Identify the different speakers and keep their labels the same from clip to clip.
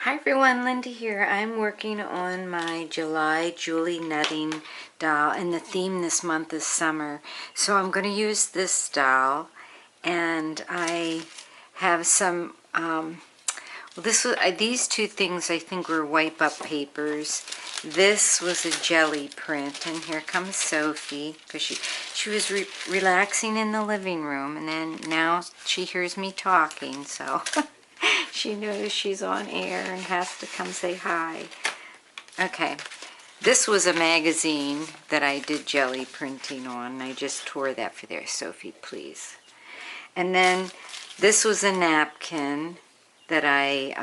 Speaker 1: Hi everyone, Linda here. I'm working on my July Julie Nutting doll, and the theme this month is summer. So I'm going to use this doll, and I have some, these two things I think were wipe up papers. This was a jelly print, and here comes Sophie, because she was relaxing in the living room, and then now she hears me talking, so... She knows she's on air and has to come say hi. Okay, this was a magazine that I did jelly printing on. I just tore that for there. Sophie, please. And then this was a napkin that I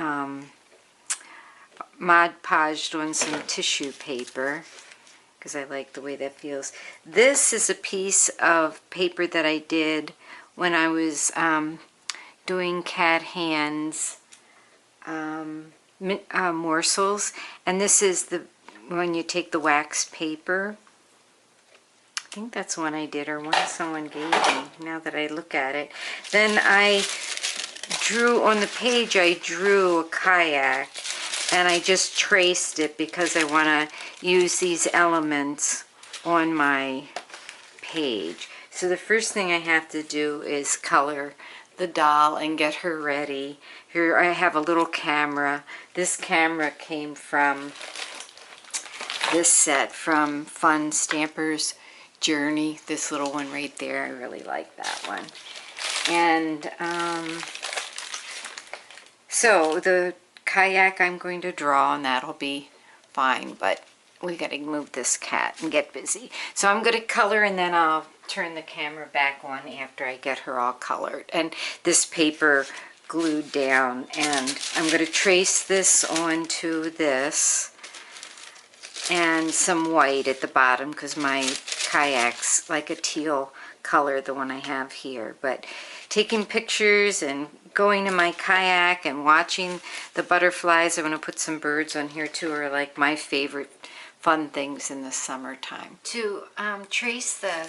Speaker 1: Mod Podged on some tissue paper because I like the way that feels. This is a piece of paper that I did when I was doing cat hands morsels, and this is the when you take the wax paper. I think that's one I did, or one someone gave me, now that I look at it. Then I drew on the page, I drew a kayak, and I just traced it because I want to use these elements on my page. So the first thing I have to do is color the doll and get her ready. Here I have a little camera. This camera came from this set from Fun Stamper's Journey. This little one right there, I really like that one. And so the kayak I'm going to draw, and that'll be fine, but we got to move this cat and get busy. So I'm going to color, and then I'll turn the camera back on after I get her all colored. And this paper glued down, and I'm going to trace this onto this and some white at the bottom because my kayak's like a teal color, the one I have here. But taking pictures and going to my kayak and watching the butterflies, I'm going to put some birds on here too, are like my favorite fun things in the summertime. To trace the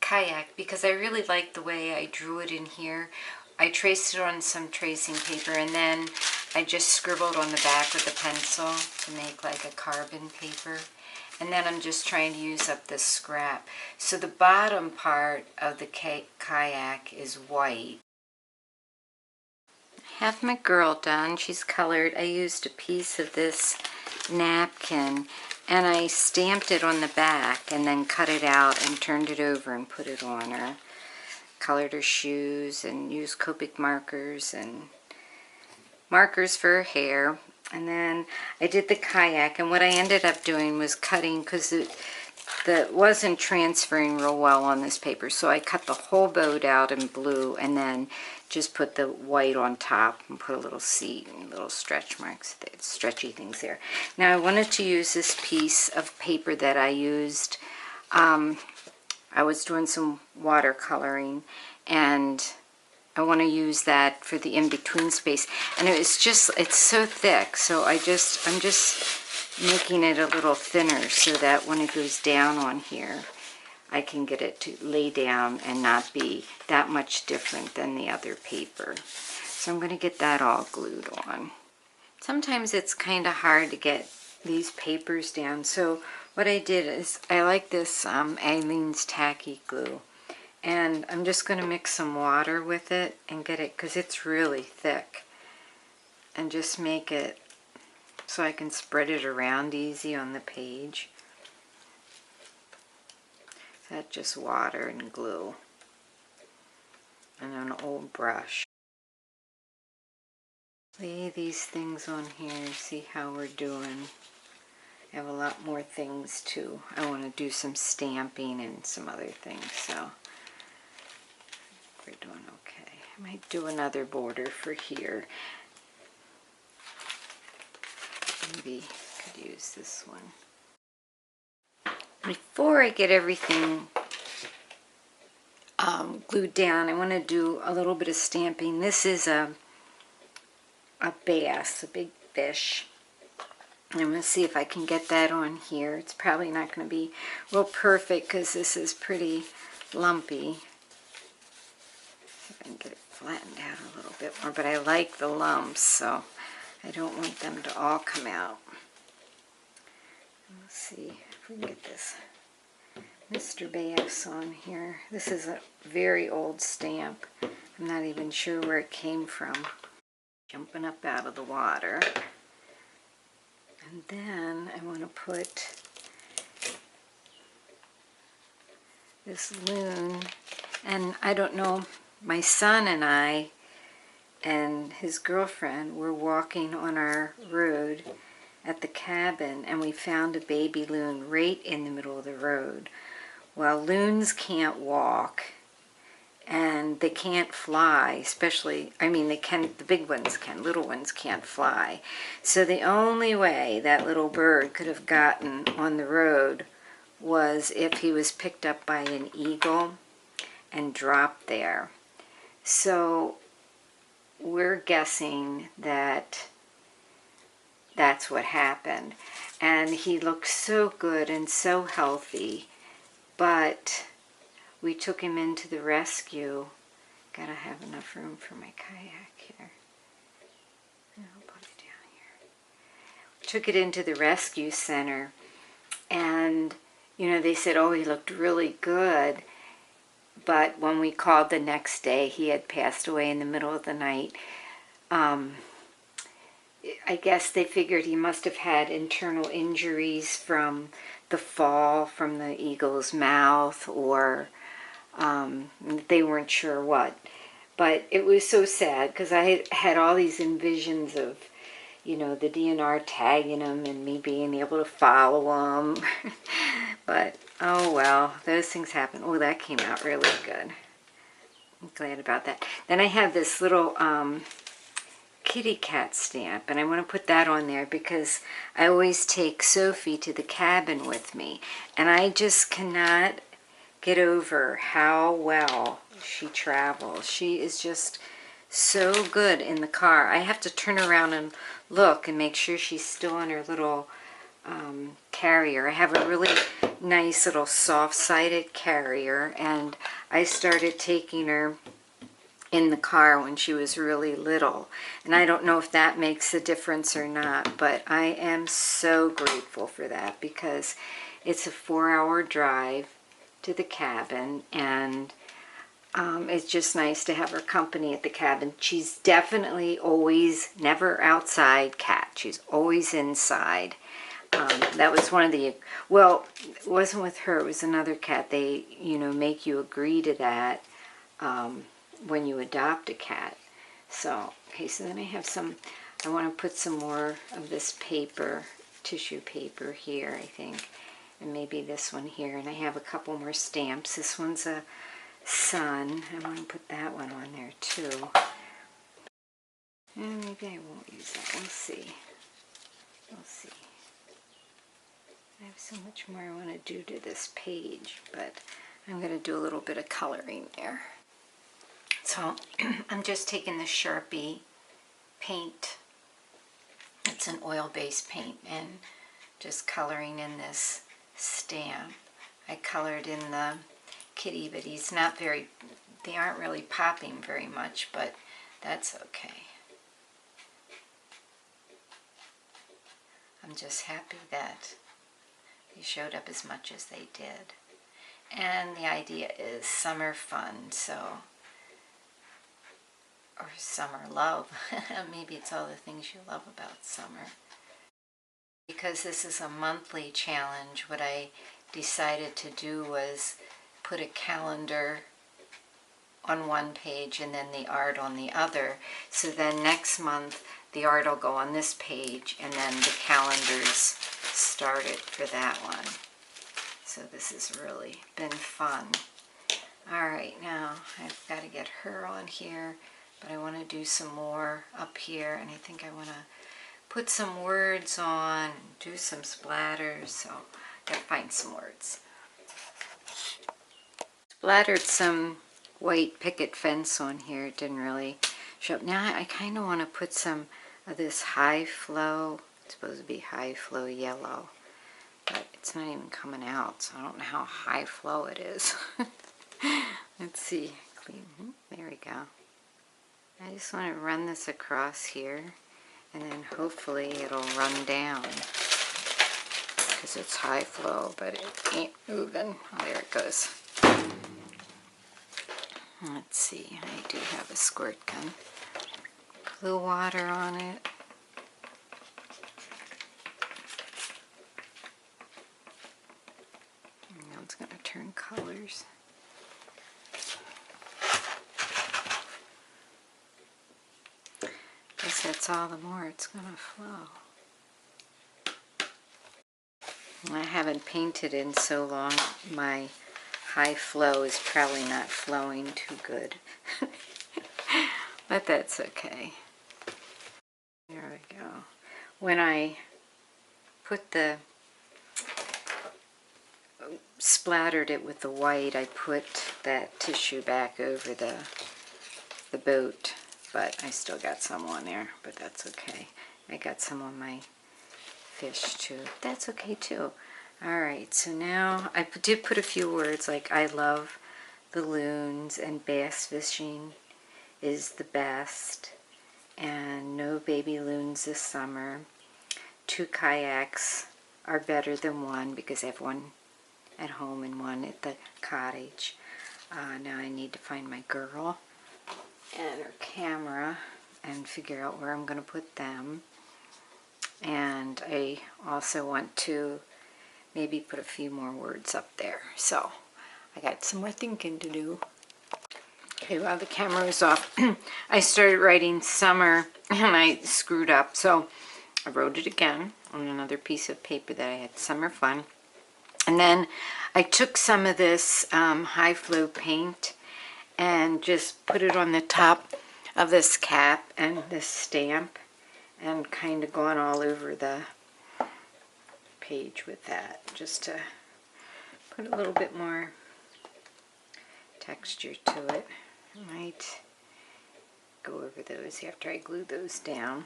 Speaker 1: kayak, because I really like the way I drew it in here, I traced it on some tracing paper, and then I just scribbled on the back with a pencil to make like a carbon paper. And then I'm just trying to use up this scrap. So the bottom part of the kayak is white. I have my girl done. She's colored. I used a piece of this napkin, and I stamped it on the back and then cut it out and turned it over and put it on her. Colored her shoes and used Copic markers and markers for her hair. And then I did the kayak, and what I ended up doing was cutting, because it wasn't transferring real well on this paper, so I cut the whole boat out in blue and then just put the white on top and put a little seat and little stretch marks, stretchy things there. Now I wanted to use this piece of paper that I used. I was doing some watercoloring, and I want to use that for the in-between space. And it's so thick, so I'm just making it a little thinner so that when it goes down on here, I can get it to lay down and not be that much different than the other paper. So I'm going to get that all glued on. Sometimes it's kind of hard to get these papers down, so what I did is I like this Aleene's Tacky Glue, and I'm just going to mix some water with it and get it, because it's really thick, and just make it so I can spread it around easy on the page. That's just water and glue and an old brush. Lay these things on here, see how we're doing. I have a lot more things too. I want to do some stamping and some other things, so we're doing okay. I might do another border for here. Maybe I could use this one. Before I get everything glued down, I want to do a little bit of stamping. This is a bass, a big fish. I'm going to see if I can get that on here. It's probably not going to be real perfect because this is pretty lumpy. See if I can get it flattened out a little bit more, but I like the lumps, so I don't want them to all come out. Let's see if we can get this Mr. Bass on here. This is a very old stamp. I'm not even sure where it came from. Jumping up out of the water. And then I want to put this loon, and I don't know, my son and I and his girlfriend were walking on our road at the cabin, and we found a baby loon right in the middle of the road. Well, loons can't walk and they can't fly, especially, I mean, they can, the big ones can, little ones can't fly. So the only way that little bird could have gotten on the road was if he was picked up by an eagle and dropped there. So we're guessing that that's what happened. And he looked so good and so healthy, but we took him into the rescue. Gotta have enough room for my kayak here. I'll put it down here. Took it into the rescue center, and you know, they said, oh, he looked really good. But when we called the next day, he had passed away in the middle of the night. I guess they figured he must have had internal injuries from the fall from the eagle's mouth, or they weren't sure what. But it was so sad because I had all these envisions of, you know, the DNR tagging him and me being able to follow him. But, oh well, those things happen. Oh, that came out really good. I'm glad about that. Then I have this little kitty cat stamp, and I want to put that on there because I always take Sophie to the cabin with me, and I just cannot get over how well she travels. She is just so good in the car. I have to turn around and look and make sure she's still in her little carrier. I have a really nice little soft-sided carrier, and I started taking her in the car when she was really little, and I don't know if that makes a difference or not, but I am so grateful for that because it's a 4-hour drive to the cabin, and it's just nice to have her company at the cabin. She's definitely always never outside cat. She's always inside. That was one of the, well, it wasn't with her, it was another cat. They, you know, make you agree to that when you adopt a cat. So, okay, so then I have some, I want to put some more of this paper, tissue paper here, I think. And maybe this one here. And I have a couple more stamps. This one's a sun. I want to put that one on there too. And maybe I won't use that. We'll see. We'll see. I have so much more I want to do to this page, but I'm going to do a little bit of coloring there. So I'm just taking the Sharpie paint. It's an oil-based paint, and just coloring in this stamp. I colored in the kitty, but he's not very, they aren't really popping very much, but that's okay. I'm just happy that they showed up as much as they did. And the idea is summer fun, so, or summer love. Maybe it's all the things you love about summer. Because this is a monthly challenge, what I decided to do was put a calendar on one page and then the art on the other. So then next month the art will go on this page, and then the calendars started for that one. So this has really been fun. Alright, now I've got to get her on here, but I want to do some more up here, and I think I want to put some words on, do some splatters, so I've got to find some words. Splattered some white picket fence on here. It didn't really show up. Now I kind of want to put some of this high flow. It's supposed to be high flow yellow, but it's not even coming out, so I don't know how high flow it is. Let's see. Clean. There we go. I just want to run this across here, and then hopefully it'll run down because it's high flow, but it ain't moving. Oh, there it goes. Let's see, I do have a squirt gun. Put a little water on it. Now it's going to turn colors. Guess that's all the more it's going to flow. I haven't painted in so long, my high flow is probably not flowing too good. But that's okay. There we go. When I put the splattered it with the white, I put that tissue back over the boat, but I still got some on there, but that's okay. I got some on my fish too. That's okay too. Alright, so now I did put a few words like I love the loons and bass fishing is the best and no baby loons this summer. 2 kayaks are better than one because I have one at home and one at the cottage. Now I need to find my girl and her camera and figure out where I'm going to put them. And I also want to maybe put a few more words up there. So I got some more thinking to do. Okay, while the camera is off, I started writing summer and I screwed up. So I wrote it again on another piece of paper that I had, summer fun. And then I took some of this high flow paint and just put it on the top of this cap and this stamp and kind of gone all over the page with that just to put a little bit more texture to it. I might go over those after I glue those down.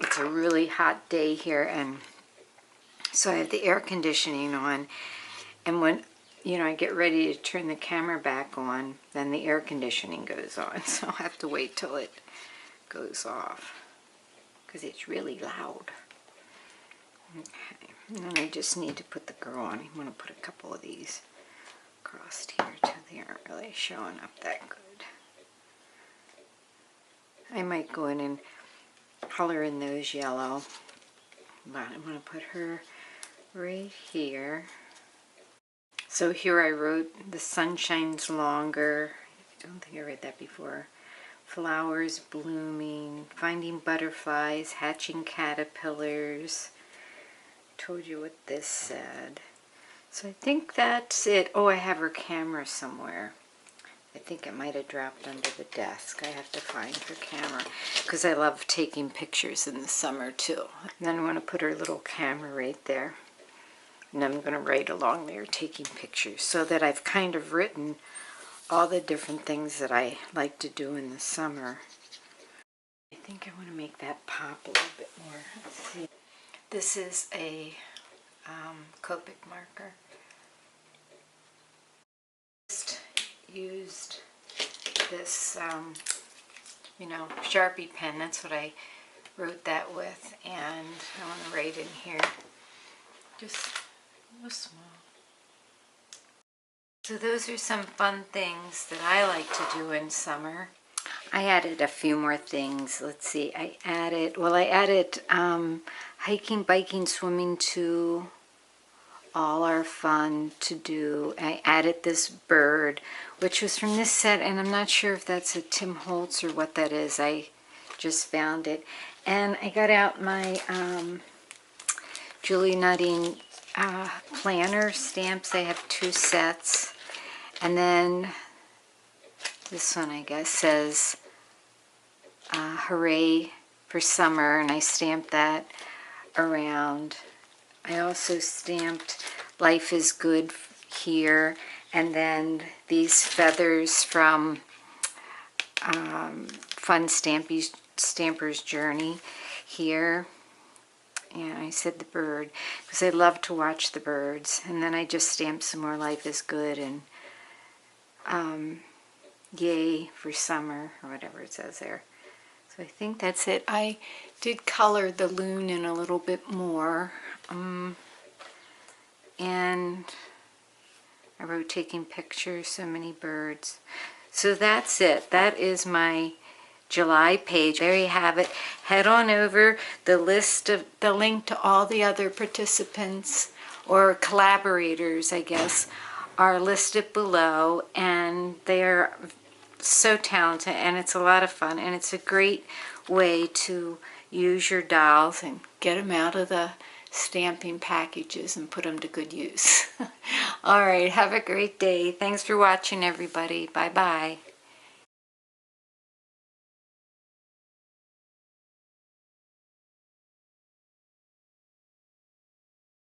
Speaker 1: It's a really hot day here, and so I have the air conditioning on, and when I get ready to turn the camera back on, then the air conditioning goes on, so I'll have to wait till it goes off because it's really loud. Okay, and then I just need to put the girl on. I'm going to put a couple of these across here too. They aren't really showing up that good. I might go in and color in those yellow, but I'm going to put her right here. So here I wrote the sun shines longer. I don't think I read that before. Flowers blooming, finding butterflies, hatching caterpillars. Told you what this said. So I think that's it. Oh, I have her camera somewhere. I think it might have dropped under the desk. I have to find her camera because I love taking pictures in the summer too. And then I'm going to put her little camera right there. And I'm going to write along there taking pictures so that I've kind of written all the different things that I like to do in the summer. I think I want to make that pop a little bit more. Let's see. This is a Copic marker. Just used this, Sharpie pen. That's what I wrote that with. And I want to write in here just a little small. So those are some fun things that I like to do in summer. I added a few more things. Let's see. I added hiking, biking, swimming too. All are fun to do. I added this bird, which was from this set, and I'm not sure if that's a Tim Holtz or what that is. I just found it. And I got out my Julie Nutting planner stamps. I have 2 sets. And then this one, I guess, says hooray for summer, and I stamped that around. I also stamped life is good here, and then these feathers from Fun Stamper's Journey here. And I said the bird because I love to watch the birds. And then I just stamped some more life is good and yay for summer, or whatever it says there. So So I think that's it. I did color the loon in a little bit more. And I wrote taking pictures, so many birds. So that's it. That is my July page. There you have it. Head on over. The link to all the other participants or collaborators, I guess, are listed below, and they're so talented, and it's a lot of fun, and it's a great way to use your dolls and get them out of the stamping packages and put them to good use. All right, have a great day. Thanks for watching, everybody. Bye-bye.